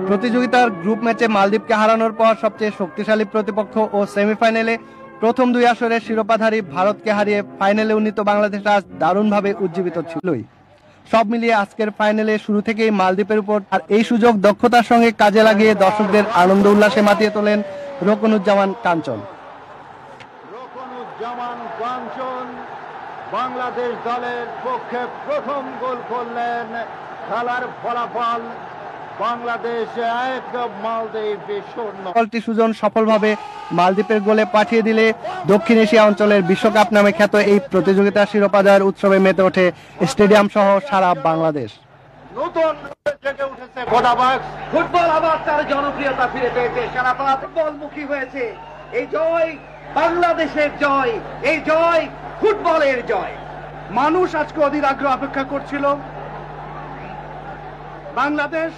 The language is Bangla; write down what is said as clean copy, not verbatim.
প্রতিযোগিতার গ্রুপ ম্যাচে মালদ্বীপকে হারানোর পর সবচেয়ে শক্তিশালী প্রতিপক্ষ ও সেমিফাইনালে প্রথম দুই আসরের শিরোপাধারী ভারতকে হারিয়ে ফাইনালে উন্নীত বাংলাদেশ আজ দারুণভাবে উজ্জীবিত ছিলই। সব মিলিয়ে আজকের ফাইনালে শুরু থেকেই মালদ্বীপের উপর আর এই সুযোগ দক্ষতার সঙ্গে কাজে লাগিয়ে দর্শকদের আনন্দ উল্লাসে মাতিয়ে তোলেন রোকনুজ্জামান কাঞ্চন। বাংলাদেশ দলের পক্ষে প্রথম গোল করলেন। খেলার ফলাফল বাংলাদেশ 1, মালদ্বীপ 0। দলটি সুজন সফলভাবে মালদ্বীপের গোলে পাঠিয়ে দিলে দক্ষিণ এশিয়া অঞ্চলের বিশ্বকাপ নামে খ্যাত এই প্রতিযোগিতার শিরোপা জয়ের উৎসবে মেতে ওঠে স্টেডিয়াম সহ সারা বাংলাদেশ। নতুন জেগে উঠেছে গোদাবাক্স। ফুটবল আবার তার জনপ্রিয়তা ফিরে পেয়েছে, সারা ফুটবলমুখী হয়েছে। এই জয় বাংলাদেশের জয়, এই জয় ফুটবলের জয়। মানুষ আজকে অধীর আগ্রহ অপেক্ষা করছিল বাংলাদেশ